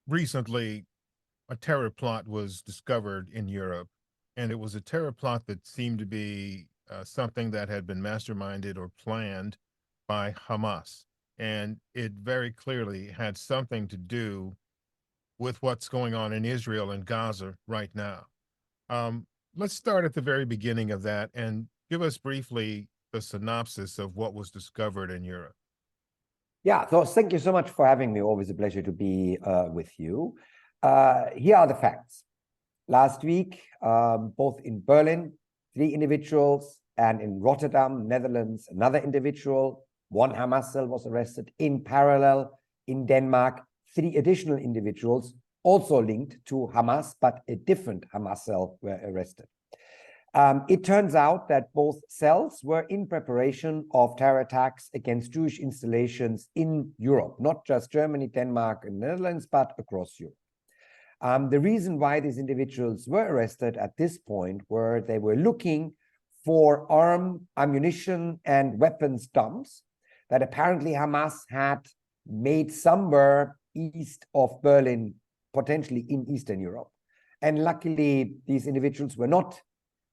Recently, a terror plot was discovered in Europe, and it was a terror plot that seemed to be something that had been masterminded or planned by Hamas. And it very clearly had something to do with what's going on in Israel and Gaza right now. Um, let's start at the very beginning of that and give us briefly the synopsis of what was discovered in Europe. Yeah, so thank you so much for having me. Always a pleasure to be with you. Here are the facts. Last week, both in Berlin, 3 individuals, and in Rotterdam, Netherlands, another individual, 1 Hamas cell was arrested. In parallel, in Denmark, 3 additional individuals also linked to Hamas, but a different Hamas cell were arrested. It turns out that both cells were in preparation of terror attacks against Jewish installations in Europe, not just Germany, Denmark, and Netherlands, but across Europe. The reason why these individuals were arrested at this point were they were looking for ammunition, and weapons dumps that apparently Hamas had made somewhere east of Berlin, potentially in Eastern Europe. And luckily, these individuals were not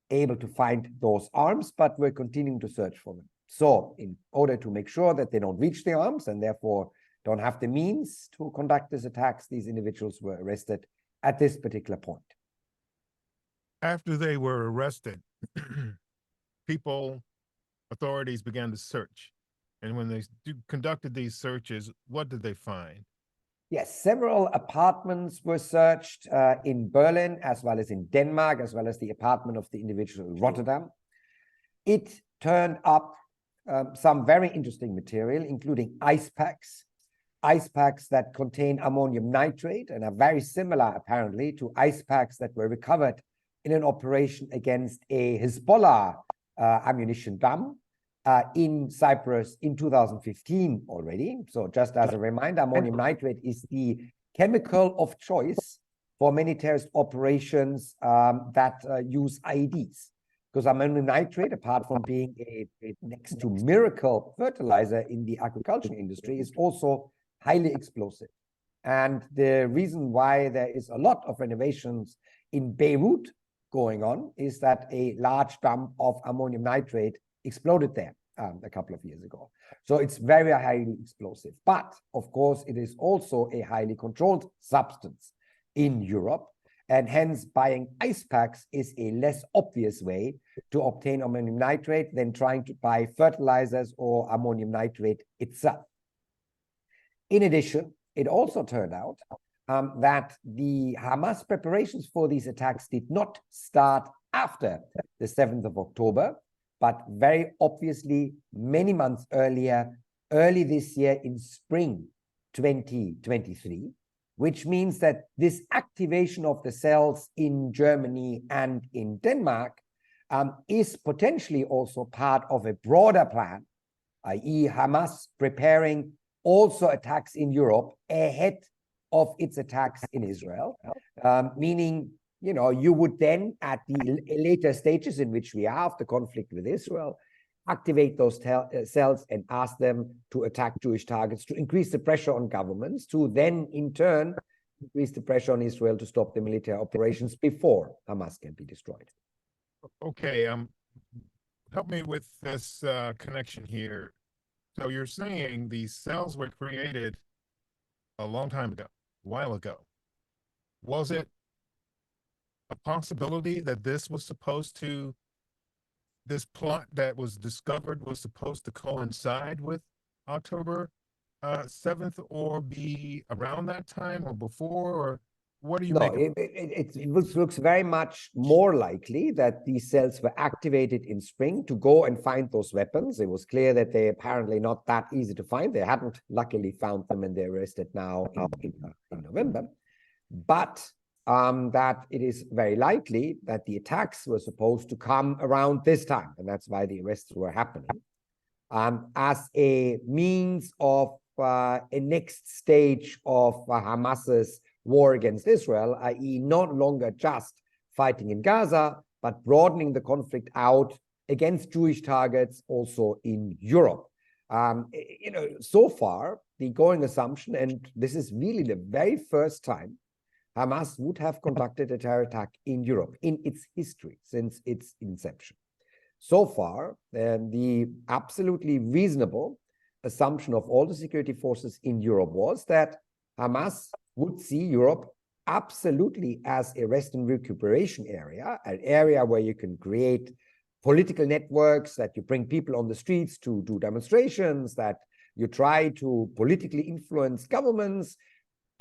able to find those arms, but we're continuing to search for them. So in order to make sure that they don't reach the arms and therefore don't have the means to conduct these attacks, these individuals were arrested at this particular point. After they were arrested, authorities began to search. And when they conducted these searches, what did they find? Yes, several apartments were searched in Berlin, as well as in Denmark, as well as the apartment of the individual in Rotterdam. It turned up some very interesting material, including ice packs that contain ammonium nitrate and are very similar, apparently, to ice packs that were recovered in an operation against a Hezbollah ammunition dump in Cyprus in 2015 already. So just as a reminder, ammonium nitrate is the chemical of choice for many terrorist operations that use IEDs. Because ammonium nitrate, apart from being a next to miracle fertilizer in the agricultural industry, is also highly explosive. And the reason why there is a lot of renovations in Beirut going on is that a large dump of ammonium nitrate exploded there a couple of years ago. So it's very highly explosive. But of course, it is also a highly controlled substance in Europe. And hence, buying ice packs is a less obvious way to obtain ammonium nitrate than trying to buy fertilizers or ammonium nitrate itself. In addition, it also turned out that the Hamas preparations for these attacks did not start after the 7th of October, but very obviously many months earlier, early this year in spring 2023, which means that this activation of the cells in Germany and in Denmark is potentially also part of a broader plan, i.e. Hamas preparing also attacks in Europe ahead of its attacks in Israel, meaning, you know, you would then at the later stages in which we are of the conflict with Israel, activate those cells and ask them to attack Jewish targets, to increase the pressure on governments, to then in turn increase the pressure on Israel to stop the military operations before Hamas can be destroyed. Okay, help me with this connection here. So you're saying these cells were created a long time ago, a while ago. Was it a possibility that this plot that was discovered was supposed to coincide with October 7th, or be around that time or before, or what do you No, make? it looks very much more likely that these cells were activated in spring to go and find those weapons. It was clear that they're apparently not that easy to find. They hadn't luckily found them, and they're arrested now in November. But that it is very likely that the attacks were supposed to come around this time, and that's why the arrests were happening, as a means of a next stage of Hamas's war against Israel, i.e. not longer just fighting in Gaza, but broadening the conflict out against Jewish targets also in Europe. You know, so far, the going assumption, and this is really the very first time Hamas would have conducted a terror attack in Europe in its history since its inception. So far, the absolutely reasonable assumption of all the security forces in Europe was that Hamas would see Europe absolutely as a rest and recuperation area, an area where you can create political networks, that you bring people on the streets to do demonstrations, that you try to politically influence governments,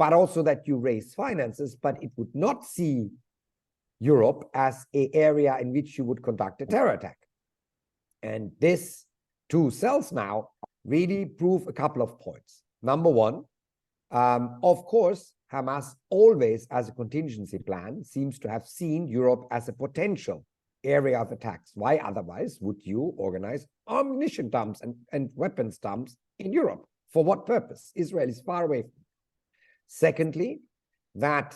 but also that you raise finances, but it would not see Europe as an area in which you would conduct a terror attack. And these two cells now really prove a couple of points. Number one, of course, Hamas always, as a contingency plan, seems to have seen Europe as a potential area of attacks. Why otherwise would you organize ammunition dumps and weapons dumps in Europe? For what purpose? Israel is far away from it. Secondly, that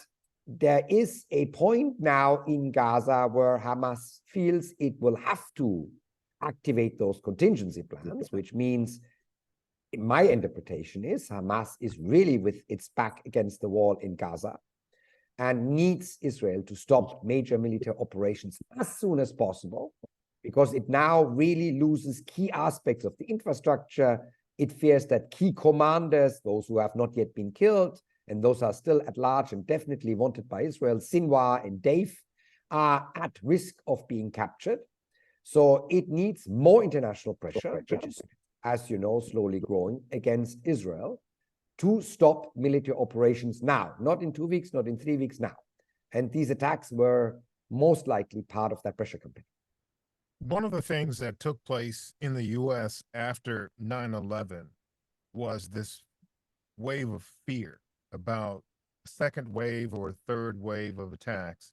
there is a point now in Gaza where Hamas feels it will have to activate those contingency plans, which means, my interpretation is, Hamas is really with its back against the wall in Gaza and needs Israel to stop major military operations as soon as possible, because it now really loses key aspects of the infrastructure. It fears that key commanders, those who have not yet been killed, and those are still at large and definitely wanted by Israel, Sinwar and Deif, are at risk of being captured. So it needs more international pressure, which is, as you know, slowly growing against Israel, to stop military operations now, not in 2 weeks, not in 3 weeks, now. And these attacks were most likely part of that pressure campaign. One of the things that took place in the U.S. after 9/11 was this wave of fear about a second wave or a third wave of attacks.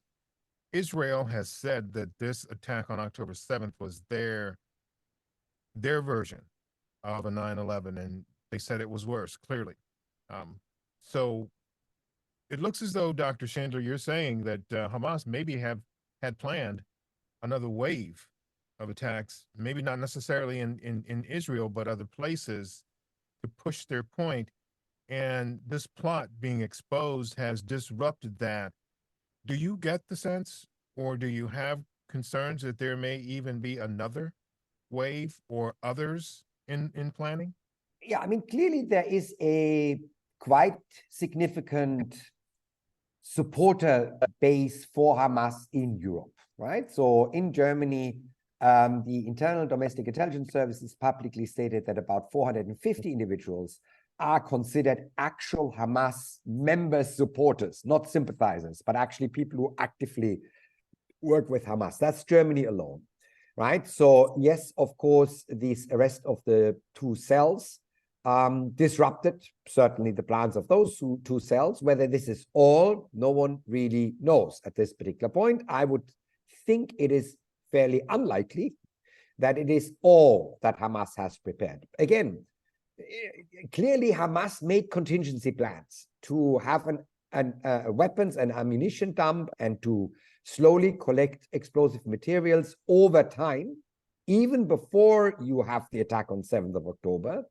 Israel has said that this attack on October 7th was their version of a 9/11, and they said it was worse, clearly. So it looks as though, Dr. Schindler, you're saying that Hamas maybe had planned another wave of attacks, maybe not necessarily in Israel, but other places, to push their point. And this plot being exposed has disrupted that. Do you get the sense, or do you have concerns that there may even be another wave or others in planning? Yeah, I mean, clearly there is a quite significant supporter base for Hamas in Europe, right? So in Germany, the internal domestic intelligence services publicly stated that about 450 individuals are considered actual Hamas member supporters, not sympathizers, but actually people who actively work with Hamas. That's Germany alone, right? So yes, of course, this arrest of the two cells disrupted certainly the plans of those two cells. Whether this is all, no one really knows at this particular point. I would think it is fairly unlikely that it is all that Hamas has prepared. Again, clearly Hamas made contingency plans to have weapons and ammunition dump and to slowly collect explosive materials over time, even before you have the attack on 7th of October,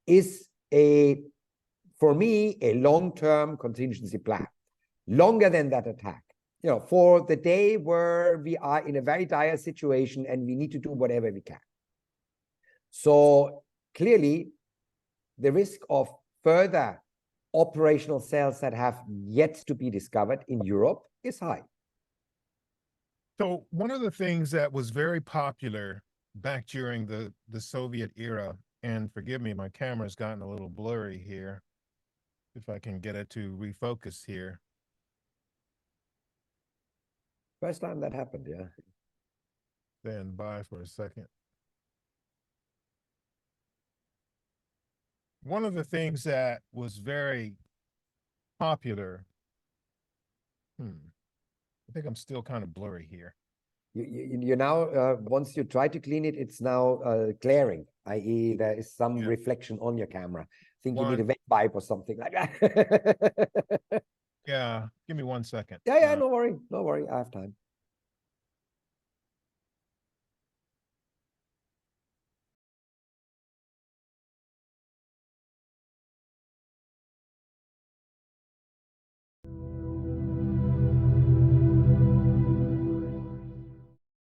is for me, a long-term contingency plan, longer than that attack. You know, for the day where we are in a very dire situation and we need to do whatever we can. So clearly, the risk of further operational cells that have yet to be discovered in Europe is high. So one of the things that was very popular back during the Soviet era, and forgive me, my camera's gotten a little blurry here, if I can get it to refocus here. First time that happened, yeah. Stand by for a second. One of the things that was very popular, I think I'm still kind of blurry here. You now, once you try to clean it, it's now glaring, i.e. there is some reflection on your camera. I think you need a wet wipe or something like that. Yeah, give me 1 second. Yeah, no worry, I have time.